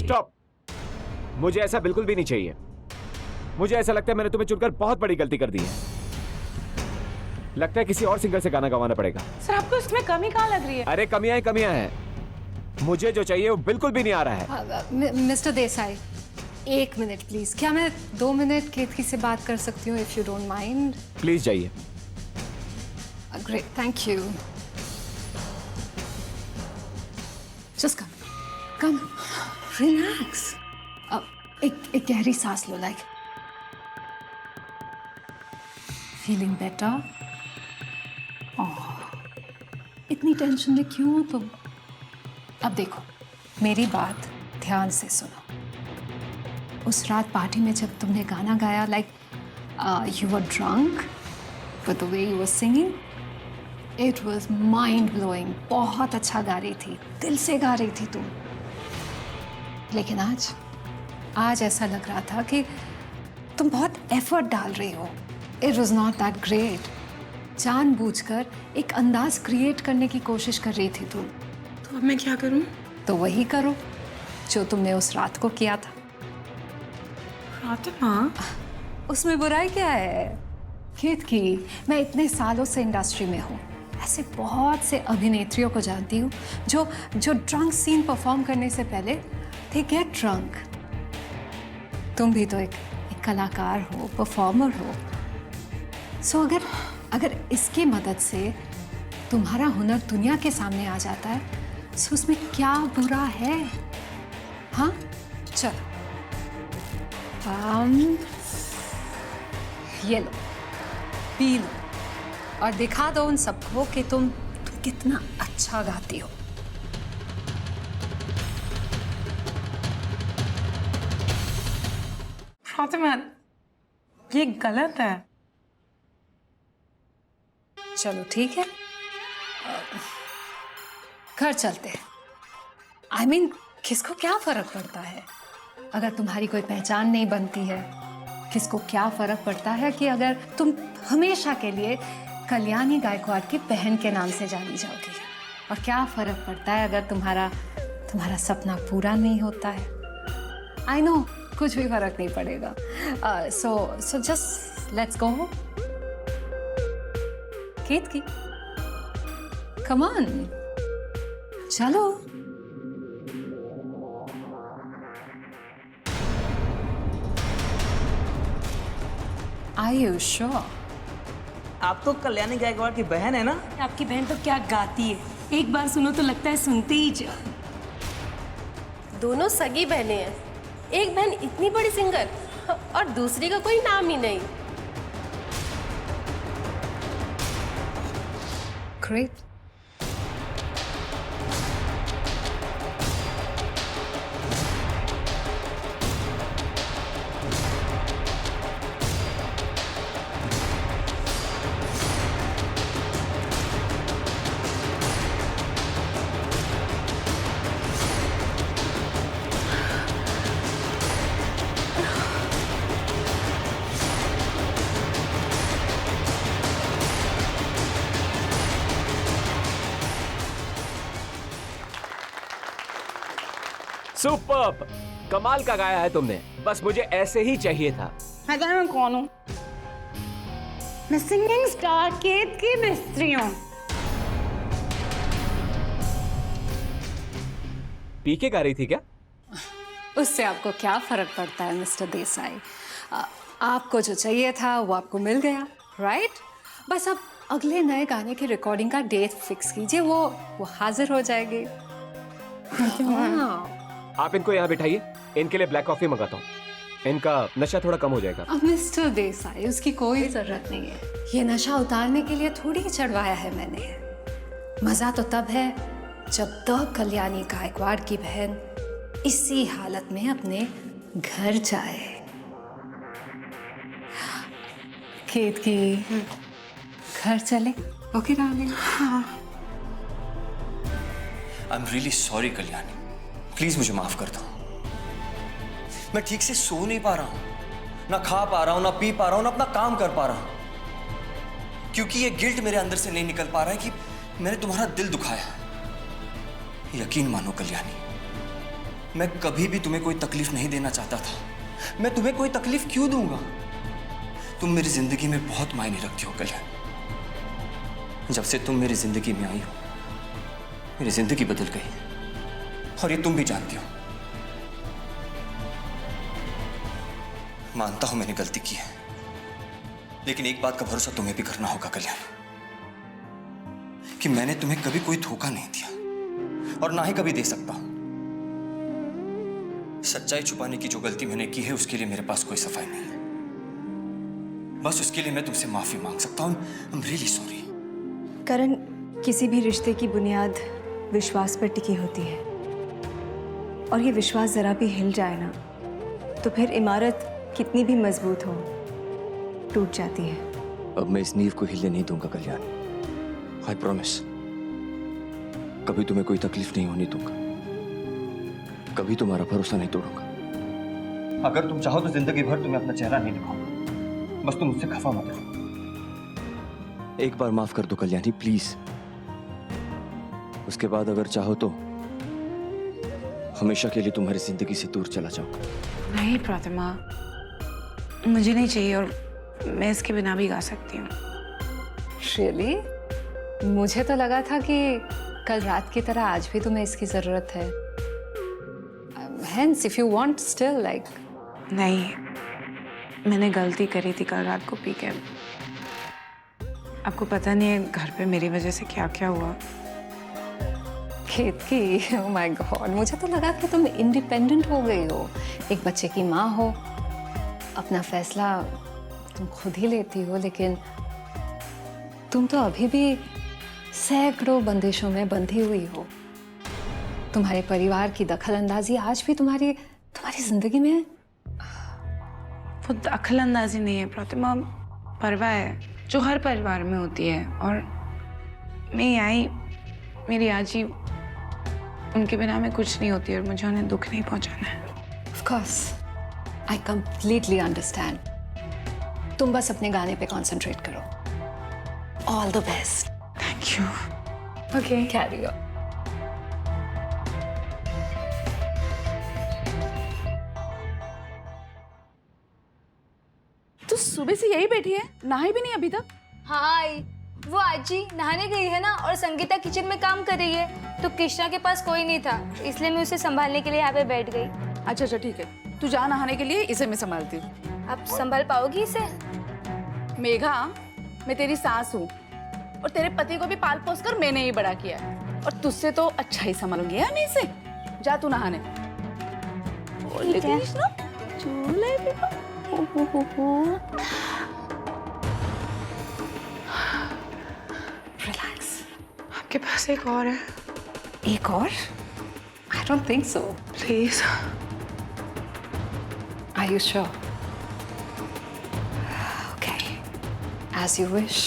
Stop. मुझे ऐसा बिल्कुल भी नहीं चाहिए। मुझे ऐसा लगता है मैंने तुम्हें चुनकर बहुत बड़ी गलती कर दी है। लगता है किसी और सिंगर से गाना गवाना पड़ेगा। सर आपको इसमें कमी कहाँ लग रही है? अरे कमियां हैं। मुझे जो चाहिए वो बिल्कुल भी नहीं आ रहा है। Mister Desai, 1 minute please. क्या मैं 2 मिनट केतकी से बात कर सकती हूँ, if you don't mind? Please जाइए। Great, thank you. Just come, relax. एक गहरी सांस लो, लाइक फीलिंग बेटर। इतनी टेंशन में क्यों हो तुम? अब देखो, मेरी बात ध्यान से सुनो। उस रात पार्टी में जब तुमने गाना गाया, like you were drunk with the way you were singing, it was mind blowing. बहुत अच्छा गा रही थी, दिल से गा रही थी तुम। लेकिन आज ऐसा लग रहा था कि तुम बहुत एफर्ट डाल रही हो। It was not that great. जानबूझकर एक अंदाज क्रिएट करने की कोशिश कर रही थी तुम। तो अब मैं क्या करूं? तो वही करो जो तुमने उस रात को किया था। फातिमा, उसमें बुराई क्या है? केतकी, मैं इतने सालों से इंडस्ट्री में हूँ, ऐसे बहुत से अभिनेत्रियों को जानती हूँ जो ड्रंक सीन परफॉर्म करने से पहले दे गेट ड्रंक। तुम भी तो एक कलाकार हो, परफॉर्मर हो। सो अगर इसकी मदद से तुम्हारा हुनर दुनिया के सामने आ जाता है, सो उसमें क्या बुरा है? हाँ, चलो ये लो, पी लो और दिखा दो उन सबको कि तुम कितना अच्छा गाती हो। फातिमा, ये गलत है। चलो ठीक है, घर चलते हैं। I mean, किसको क्या फर्क पड़ता है अगर तुम्हारी कोई पहचान नहीं बनती है? किसको क्या फर्क पड़ता है कि अगर तुम हमेशा के लिए कल्याणी गायकवाड़ की बहन के नाम से जानी जाओगी? और क्या फर्क पड़ता है अगर तुम्हारा सपना पूरा नहीं होता है? आई नो, कुछ भी फर्क नहीं पड़ेगा। So just let's go home. Ketaki, come on, चलो। Are you sure? आप तो कल्याणी गायकवाड़ की बहन है ना? आपकी बहन तो क्या गाती है, एक बार सुनो तो लगता है सुनते ही जाओ। दोनों सगी बहनें हैं। एक बहन इतनी बड़ी सिंगर और दूसरी का कोई नाम ही नहीं। Great. सुपर्ब, कमाल का गाया है तुमने। बस मुझे ऐसे ही चाहिए था। मैं जाने मैं कौन हूँ? मैं सिंगिंग स्टार केतकी मिस्त्री हूँ। पी के गा रही थी क्या? उससे आपको क्या फर्क पड़ता है मिस्टर देसाई? आपको जो चाहिए था वो आपको मिल गया, राइट? बस अब अगले नए गाने की रिकॉर्डिंग का डेट फिक्स कीजिए, वो हाजिर हो जाएगी। हाँ। आप इनको यहाँ बिठाइए, इनके लिए ब्लैक कॉफी मंगाता हूँ। इनका नशा थोड़ा कम हो जाएगा। अब मिस्टर देसाई, उसकी कोई जरूरत नहीं है। ये नशा उतारने के लिए थोड़ी चढ़वाया है मैंने। मजा तो तब है जब तक कल्याणी गायकवाड़ की बहन इसी हालत में अपने घर जाए। केतकी, घर चले? Okay darling. हाँ। I am really sorry Kalyani, please मुझे माफ कर दो। मैं ठीक से सो नहीं पा रहा हूं, ना खा पा रहा हूं, ना पी पा रहा हूं, ना अपना काम कर पा रहा हूं, क्योंकि ये गिल्ट मेरे अंदर से नहीं निकल पा रहा है कि मैंने तुम्हारा दिल दुखाया। यकीन मानो कल्याणी, मैं कभी भी तुम्हें कोई तकलीफ नहीं देना चाहता था। मैं तुम्हें कोई तकलीफ क्यों दूंगा? तुम मेरी जिंदगी में बहुत मायने रखती हो कल्याण। जब से तुम मेरी जिंदगी में आई हो, मेरी जिंदगी बदल गई, और ये तुम भी जानती हो। मानता हूं मैंने गलती की है, लेकिन एक बात का भरोसा तुम्हें भी करना होगा कल्याण, कि मैंने तुम्हें कभी कोई धोखा नहीं दिया और ना ही कभी दे सकता हूं। सच्चाई छुपाने की जो गलती मैंने की है, उसके लिए मेरे पास कोई सफाई नहीं है। बस उसके लिए मैं तुमसे माफी मांग सकता हूं। I am really sorry. Karan, किसी भी रिश्ते की बुनियाद विश्वास पर टिकी होती है, और ये विश्वास जरा भी हिल जाए ना, तो फिर इमारत कितनी भी मजबूत हो, टूट जाती है। अब मैं इस नींव को हिलने नहीं दूंगा कल्याण। I promise. कभी तुम्हें कोई तकलीफ नहीं होने दूंगा, कभी तुम्हारा भरोसा नहीं तोड़ूंगा। अगर तुम चाहो तो जिंदगी भर तुम्हें अपना चेहरा नहीं दिखाऊंगा। बस तुम मुझसे खफा मत रहो। एक बार माफ कर दो कल्याणी, प्लीज। उसके बाद अगर चाहो तो हमेशा के लिए तुम्हारी जिंदगी से दूर चला जाऊंगा। नहीं प्रतिमा, मुझे नहीं चाहिए, और मैं इसके बिना भी गा सकती हूँ। Really? मुझे तो लगा था कि कल रात की तरह आज भी तुम्हें इसकी जरूरत है। Hence, if you want still, like. नहीं, मैंने गलती करी थी कल रात को पी के। आपको पता नहीं है घर पे मेरी वजह से क्या क्या हुआ। केतकी, oh my God, मुझे तो लगा कि तुम इंडिपेंडेंट हो गई हो, एक बच्चे की माँ हो, अपना फैसला तुम खुद ही लेती हो, लेकिन तुम तो अभी भी सैकड़ों बंदिशों में बंधी हुई हो। तुम्हारे परिवार की दखलंदाजी आज भी तुम्हारी जिंदगी में। वो दखल अंदाजी नहीं है प्रतिमा, परवाह है जो हर परिवार में होती है। और मैं आई, मेरी आजी, उनके बिना मैं कुछ नहीं होती, और मुझे उन्हें दुख नहीं पहुंचाना है। Of course, I completely understand. तुम बस अपने गाने पे कंसंट्रेट करो। All the best. Thank you. Okay, carry on. तो सुबह से यही बैठी है, नहाई भी नहीं अभी तक? हाँ, वो आजी नहाने गई है ना, और संगीता किचन में काम कर रही है, तो कृष्णा के पास कोई नहीं था, इसलिए मैं उसे संभालने के लिए यहाँ पे बैठ गई। अच्छा अच्छा ठीक है, तू जा नहाने के लिए, इसे मैं संभालती हूँ। आप संभाल पाओगी इसे? मेघा, मैं तेरी सास हूँ, और तेरे पति को भी पाल पोस कर मैंने ही बड़ा किया है, और तुझसे तो अच्छा ही संभालूंगी है मैं इसे। जा तू नहाने। Relax. आपके पास एक और है? एक और? I don't think so. Please. Are you sure? Okay. As you wish.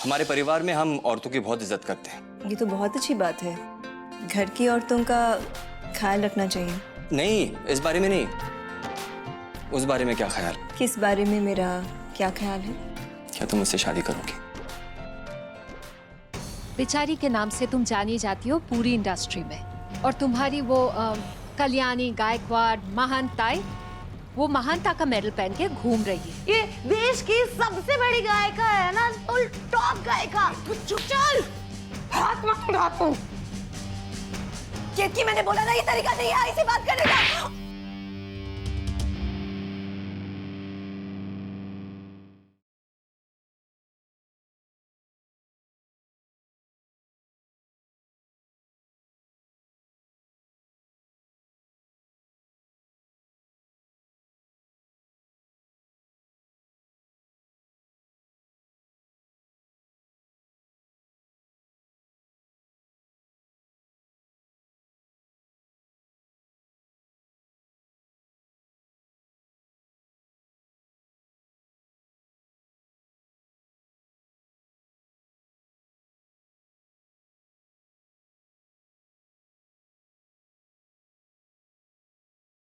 हमारे परिवार में हम औरतों की बहुत इज्जत करते हैं। ये तो बहुत अच्छी बात है। घर की औरतों का ख्याल रखना चाहिए। नहीं, इस बारे में नहीं। उस बारे में क्या ख्याल? किस बारे में मेरा क्या ख्याल है? क्या तुम मुझसे शादी करोगी? बेचारी के नाम से तुम जानी जाती हो पूरी इंडस्ट्री में, और तुम्हारी वो कल्याणी गायकवाड़ महानताई, वो महानता का मेडल पहन के घूम रही है। ये देश की सबसे बड़ी गायिका है ना, फुल टॉप गायिका। तू चुप चल, हाथ मत उठा तू। केतकी, मैंने बोला ना ये तरीका नहीं है ऐसी बात करने का।